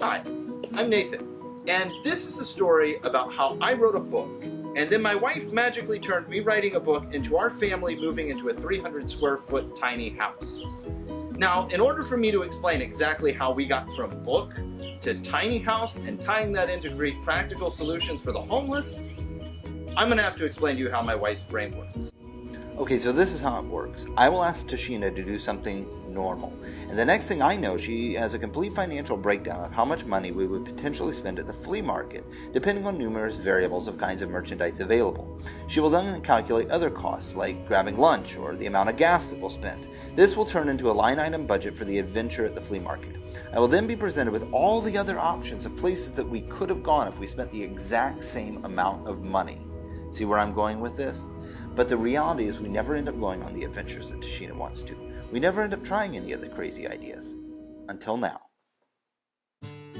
Hi, I'm Nathan, and this is a story about how I wrote a book, and then my wife magically turned me writing a book into our family moving into a 300 square foot tiny house. Now, in order for me to explain exactly how we got from book to tiny house and tying that into create practical solutions for the homeless, I'm going to have to explain to you how my wife's brain works. Okay, so this is how it works. I will ask Tashina to do something normal. And the next thing I know, she has a complete financial breakdown of how much money we would potentially spend at the flea market, depending on numerous variables of kinds of merchandise available. She will then calculate other costs, like grabbing lunch or the amount of gas that we'll spend. This will turn into a line item budget for the adventure at the flea market. I will then be presented with all the other options of places that we could have gone if we spent the exact same amount of money. See where I'm going with this? But the reality is we never end up going on the adventures that Tashina wants to. We never end up trying any of the crazy ideas. Until now.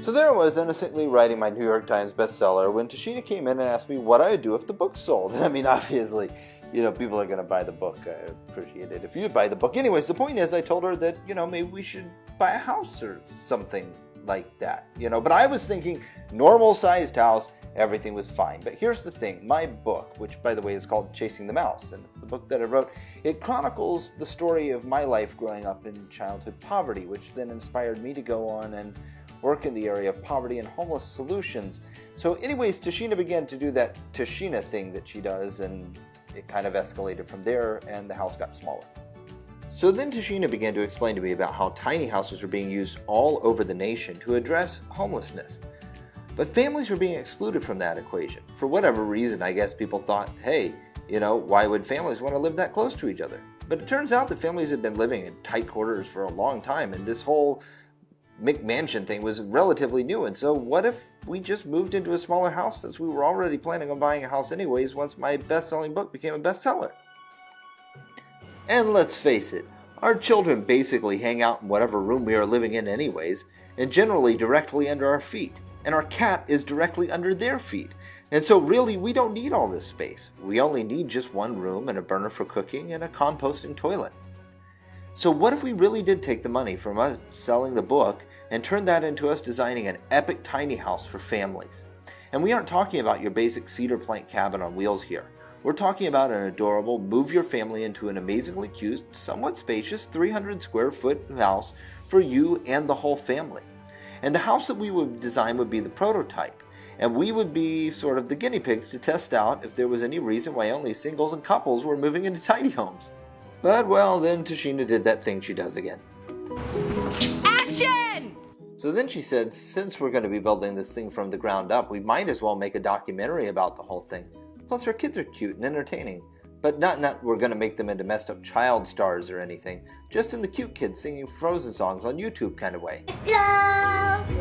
So there I was, innocently writing my New York Times bestseller when Tashina came in and asked me what I would do if the book sold. And I mean, obviously, people are going to buy the book. I appreciate it if you buy the book. Anyways, the point is I told her that, maybe we should buy a house or something like that. But I was thinking normal-sized house. Everything was fine. But here's the thing. My book, which by the way is called Chasing the Mouse, and the book that I wrote, it chronicles the story of my life growing up in childhood poverty, which then inspired me to go on and work in the area of poverty and homeless solutions. So anyways, Tashina began to do that Tashina thing that she does, and it kind of escalated from there, and the house got smaller. So then Tashina began to explain to me about how tiny houses were being used all over the nation to address homelessness. But families were being excluded from that equation. For whatever reason, I guess people thought, hey, why would families want to live that close to each other? But it turns out that families had been living in tight quarters for a long time, and this whole McMansion thing was relatively new. And so what if we just moved into a smaller house, since we were already planning on buying a house anyways once my best-selling book became a bestseller? And let's face it, our children basically hang out in whatever room we are living in anyways, and generally directly under our feet. And our cat is directly under their feet. And so really, we don't need all this space. We only need just one room and a burner for cooking and a composting toilet. So what if we really did take the money from us selling the book and turn that into us designing an epic tiny house for families? And we aren't talking about your basic cedar plank cabin on wheels here. We're talking about an adorable, move your family into an amazingly cute, somewhat spacious 300 square foot house for you and the whole family. And the house that we would design would be the prototype. And we would be sort of the guinea pigs to test out if there was any reason why only singles and couples were moving into tiny homes. But well, then Tashina did that thing she does again. Action! So then she said, since we're going to be building this thing from the ground up, we might as well make a documentary about the whole thing. Plus our kids are cute and entertaining. But not we're going to make them into messed up child stars or anything. Just in the cute kids singing Frozen songs on YouTube kind of way.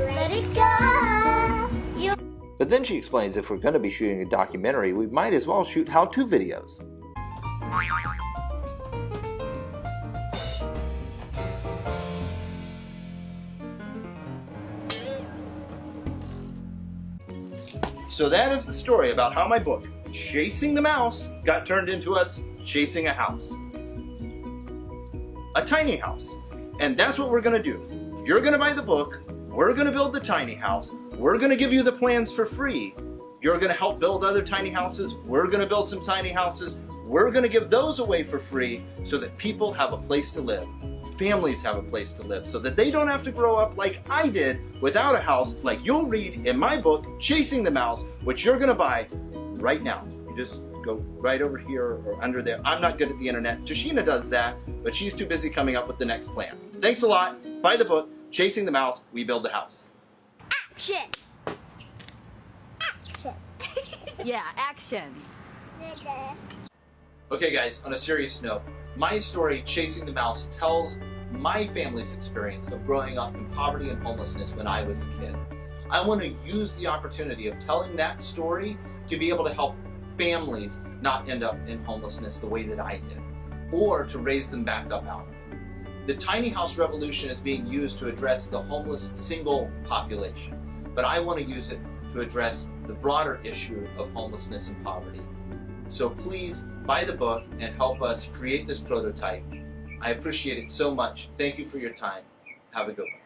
Let it go. But then she explains if we're going to be shooting a documentary, we might as well shoot how-to videos. So that is the story about how my book, Chasing the Mouse, got turned into us chasing a house. A tiny house. And that's what we're going to do. You're going to buy the book. We're going to build the tiny house. We're going to give you the plans for free. You're going to help build other tiny houses. We're going to build some tiny houses. We're going to give those away for free so that people have a place to live. Families have a place to live so that they don't have to grow up like I did without a house, like you'll read in my book, Chasing the Mouse, which you're going to buy right now. You just go right over here or under there. I'm not good at the internet. Tashina does that, but she's too busy coming up with the next plan. Thanks a lot. Buy the book, Chasing the Mouse, we build the house. Action! Action! Yeah, action. Okay guys, on a serious note, my story, Chasing the Mouse, tells my family's experience of growing up in poverty and homelessness when I was a kid. I want to use the opportunity of telling that story to be able to help families not end up in homelessness the way that I did, or to raise them back up out. The tiny house revolution is being used to address the homeless single population, but I want to use it to address the broader issue of homelessness and poverty. So please buy the book and help us create this prototype. I appreciate it so much. Thank you for your time. Have a good one.